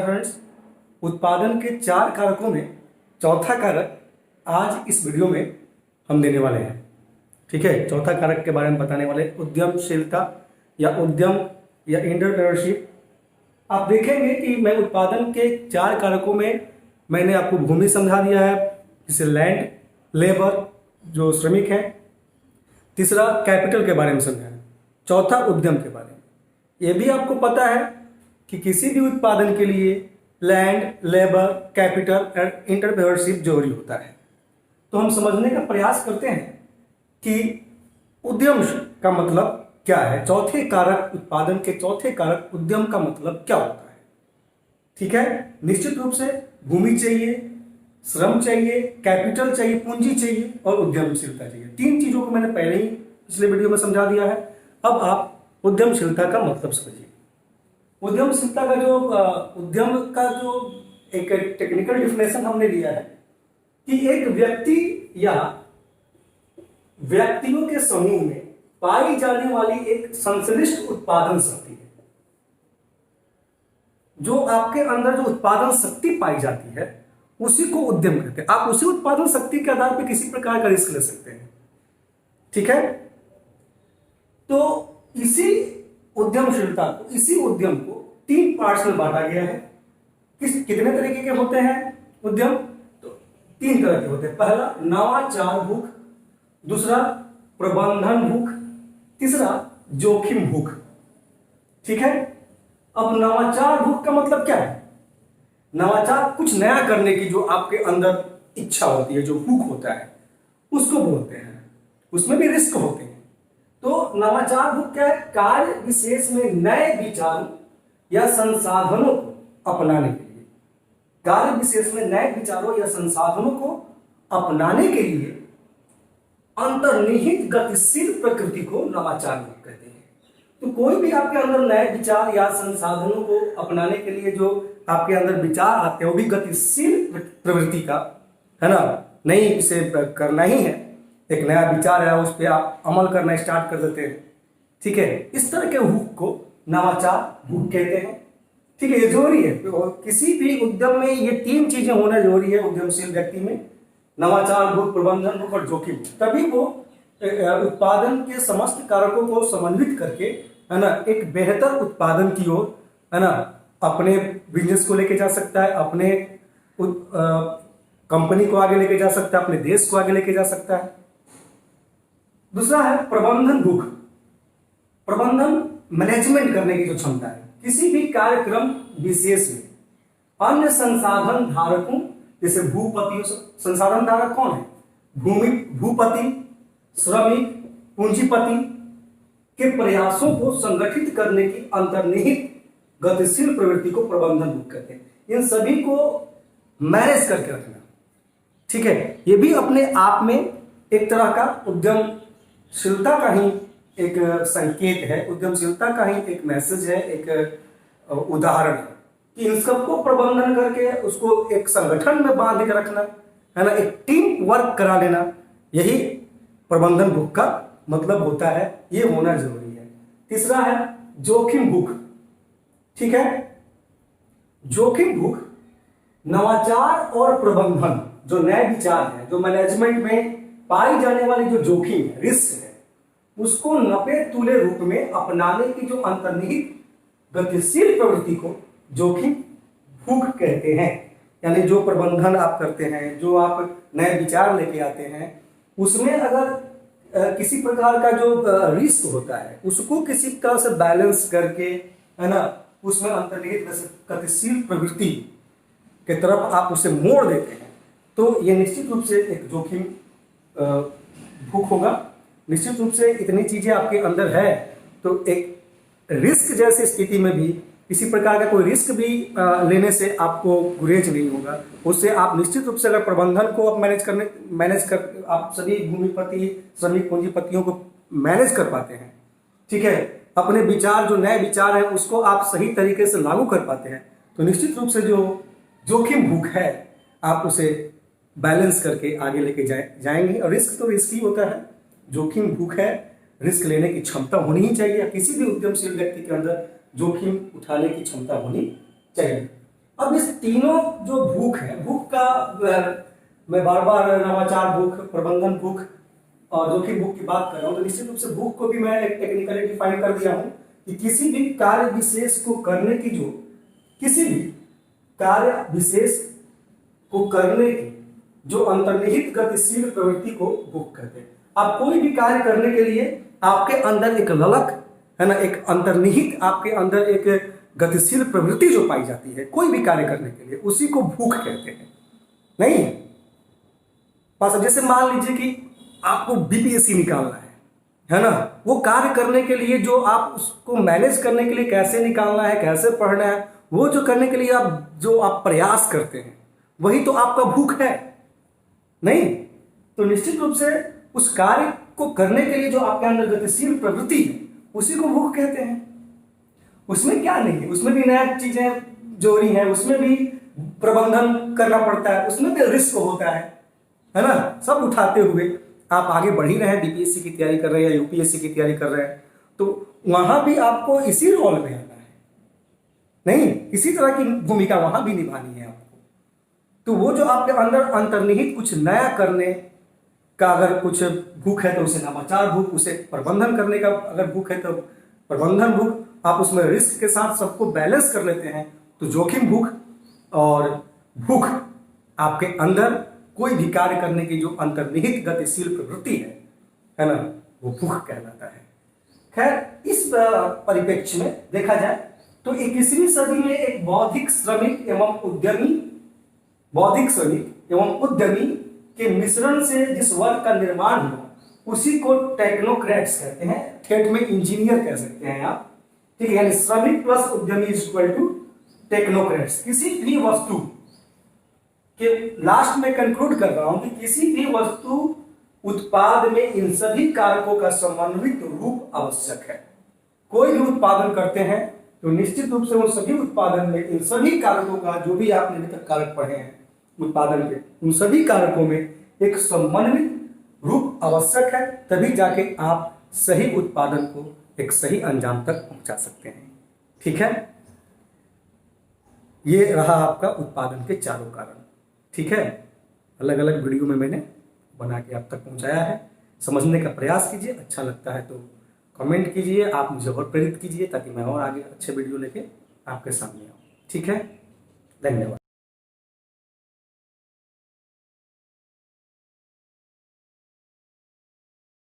Friends, उत्पादन के 4 कारकों में चौथा कारक आज इस वीडियो में हम देने वाले हैं। ठीक है, चौथा कारक के बारे में बताने वाले उद्यमशीलता या उद्यम या एंटरप्रेन्योरशिप। आप देखेंगे कि मैं उत्पादन के 4 कारकों में मैंने आपको भूमि समझा दिया है, जिसे लैंड, लेबर जो श्रमिक हैं, तीसरा कैपिटल के बारे में समझा है, चौथा उद्यम के बारे में। यह भी आपको पता है कि किसी भी उत्पादन के लिए लैंड, लेबर, कैपिटल और एंटरप्रेन्योरशिप जरूरी होता है। तो हम समझने का प्रयास करते हैं कि उद्यम का मतलब क्या है। चौथे कारक, उत्पादन के चौथे कारक उद्यम का मतलब क्या होता है। ठीक है, निश्चित रूप से भूमि चाहिए, श्रम चाहिए, कैपिटल चाहिए, पूंजी चाहिए और उद्यमशीलता चाहिए। 3 चीजों को मैंने पहले ही पिछले वीडियो में समझा दिया है। अब आप उद्यमशीलता का मतलब समझिए। उद्यमशीलता का उद्यम का जो एक टेक्निकल डिफिनेशन हमने लिया है कि एक व्यक्ति या व्यक्तियों के समूह में पाई जाने वाली एक संश्लिष्ट उत्पादन शक्ति है। जो आपके अंदर जो उत्पादन शक्ति पाई जाती है उसी को उद्यम कहते हैं। आप उसी उत्पादन शक्ति के आधार पर किसी प्रकार का रिस्क ले सकते हैं। ठीक है, तो इसी उद्यमशीलता को, इसी उद्यम को 3 पार्ट्स में बांटा गया है। कितने तरीके के होते हैं उद्यम? तो 3 तरह के होते हैं। पहला नवाचार भूख, दूसरा प्रबंधन भूख, तीसरा जोखिम भूख। ठीक है, अब नवाचार भूख का मतलब क्या है? नवाचार कुछ नया करने की जो आपके अंदर इच्छा होती है, जो भूख होता है, उसको बोलते हैं। उसमें भी रिस्क होते हैं। तो नवाचार भूख क्या है? कार्य विशेष में नए विचारों या संसाधनों को अपनाने के लिए, कार्य विशेष में नए विचारों या संसाधनों को अपनाने के लिए अंतर्निहित गतिशील प्रकृति को नवाचार भूख कहते हैं। तो कोई भी आपके अंदर नए विचार या संसाधनों को अपनाने के लिए जो आपके अंदर विचार आते हैं वो भी गतिशील प्रवृत्ति का है ना। नहीं, इसे करना ही है, एक नया विचार है, उस पर आप अमल करना स्टार्ट कर देते हैं। ठीक है, इस तरह के भूख को नवाचार भूख कहते हैं। ठीक है, ये जरूरी है। तो किसी भी उद्यम में ये 3 चीजें होना जरूरी है उद्यमशील व्यक्ति में, नवाचार भूख, प्रबंधन भूख और जोखिम। तभी वो उत्पादन के समस्त कारकों को समन्वित करके है ना एक बेहतर उत्पादन की ओर है ना अपने बिजनेस को लेके जा सकता है, अपने कंपनी को आगे लेके जा सकता है, अपने देश को आगे लेके जा सकता है। दूसरा है प्रबंधन भूख। प्रबंधन मैनेजमेंट करने की जो क्षमता है, किसी भी कार्यक्रम विशेष में अन्य संसाधन धारकों, जैसे भूपति, संसाधन धारक कौन है? भूपति, श्रमिक, पूंजीपति के प्रयासों को संगठित करने की अंतर्निहित गतिशील प्रवृत्ति को प्रबंधन भूख कहते हैं। इन सभी को मैनेज करके रखना। ठीक है, ये भी अपने आप में एक तरह का उद्यमशीलता का ही एक संकेत है, उद्यमशीलता का ही एक मैसेज है, एक उदाहरण है कि इन सबको प्रबंधन करके उसको एक संगठन में बांध के रखना है ना, एक टीम वर्क करा लेना, यही प्रबंधन भूख का मतलब होता है। ये होना जरूरी है। तीसरा है जोखिम भूख। ठीक है, जोखिम भूख नवाचार और प्रबंधन, जो नए विचार है, जो मैनेजमेंट में पाई जाने वाली जो जोखिम है, रिस्क है, उसको नपे तुले रूप में अपनाने की जो अंतर्निहित गतिशील प्रवृत्ति को जोखिम भूख कहते हैं। यानी जो प्रबंधन आप करते हैं, जो आप नए विचार लेके आते हैं, उसमें अगर किसी प्रकार का जो रिस्क होता है उसको किसी तरह से बैलेंस करके है ना उसमें अंतर्निहित गतिशील प्रवृत्ति के तरफ आप उसे मोड़ देते हैं, तो ये निश्चित रूप से एक जोखिम भूख होगा। निश्चित रूप से इतनी चीजें आपके अंदर है तो एक रिस्क जैसी स्थिति में भी किसी प्रकार का कोई रिस्क भी लेने से आपको गुरेज नहीं होगा। उससे आप निश्चित रूप से अगर प्रबंधन को आप मैनेज कर आप सभी भूमिपति, श्रमिक, पूंजीपतियों को मैनेज कर पाते हैं। ठीक है, अपने विचार, जो नए विचार है, उसको आप सही तरीके से लागू कर पाते हैं, तो निश्चित रूप से जो जोखिम भूख है आप उसे बैलेंस करके आगे लेके जाएंगे। और रिस्क तो रिस्क ही होता है, जोखिम भूख है, रिस्क लेने की क्षमता होनी ही चाहिए। किसी भी उद्यमशील व्यक्ति के अंदर जोखिम उठाने की क्षमता होनी चाहिए। अब इस तीनों जो भूख है, भूख का मैं बार बार नवाचार भूख, प्रबंधन भूख और जोखिम भूख की बात कर रहा हूं, तो निश्चित रूप से भूख को भी मैं एक टेक्निकली डिफाइन कर दिया हूं कि किसी भी कार्य विशेष को करने की किसी भी कार्य विशेष को करने की जो अंतर्निहित गतिशील प्रवृत्ति को भूख कहते हैं। आप कोई भी कार्य करने के लिए आपके अंदर एक ललक है ना, एक अंतर्निहित आपके अंदर एक गतिशील प्रवृत्ति जो पाई जाती है कोई भी कार्य करने के लिए, उसी को भूख कहते हैं। नहीं पास, जैसे मान लीजिए कि आपको बीपीएससी निकालना है ना, वो कार्य करने के लिए जो आप उसको मैनेज करने के लिए कैसे निकालना है, कैसे पढ़ना है, वो जो करने के लिए आप प्रयास करते हैं, वही तो आपका भूख है। नहीं तो निश्चित रूप से उस कार्य को करने के लिए जो आपके अंदर गतिशील प्रवृत्ति है उसी को भूख कहते हैं। उसमें क्या नहीं है, उसमें भी नया चीजें जोड़ी हैं, उसमें भी प्रबंधन करना पड़ता है, उसमें भी रिस्क होता है ना। सब उठाते हुए आप आगे बढ़ ही रहे हैं, बीपीएससी की तैयारी कर रहे हैं या यूपीएससी की तैयारी कर रहे हैं, तो वहां भी आपको इसी रोल में आना है। नहीं, इसी तरह की भूमिका वहां भी निभानी है आपको। तो वो जो आपके अंदर अंतर्निहित कुछ नया करने का अगर कुछ भूख है तो उसे नवाचार भूख, उसे प्रबंधन करने का अगर भूख है तो प्रबंधन भूख, आप उसमें रिस्क के साथ सबको बैलेंस कर लेते हैं तो जोखिम भूख, और भूख आपके अंदर कोई भी कार्य करने की जो अंतर्निहित गतिशील प्रवृत्ति है ना, वो भूख कहलाता है। खैर इस परिप्रेक्ष्य में देखा जाए तो 21वीं सदी में एक बौद्धिक श्रमिक एवं उद्यमी के मिश्रण से जिस वर्ग का निर्माण हुआ उसी को टेक्नोक्रेट्स कहते हैं। ठेठ में इंजीनियर कह सकते हैं आप, ठीक है। यानी श्रमिक प्लस उद्यमी इज इक्वल टू टेक्नोक्रेट्स। किसी भी वस्तु के लास्ट में कंक्लूड कर रहा हूं कि किसी भी वस्तु उत्पाद में इन सभी कारकों का समन्वित रूप आवश्यक है। कोई भी उत्पादन करते हैं तो निश्चित रूप से उन सभी उत्पादन में इन सभी कारकों का, जो भी आपने अभी तक कारक पढ़े हैं उत्पादन के, उन सभी कारकों में एक समन्वित रूप आवश्यक है, तभी जाके आप सही उत्पादन को एक सही अंजाम तक पहुंचा सकते हैं। ठीक है, ये रहा आपका उत्पादन के चारों कारण। ठीक है, अलग अलग वीडियो में मैंने बना के आप तक पहुंचाया है। समझने का प्रयास कीजिए, अच्छा लगता है तो कमेंट कीजिए, आप मुझे और प्रेरित कीजिए ताकि मैं और आगे अच्छे वीडियो लेके आपके सामने आऊँ। ठीक है, धन्यवाद।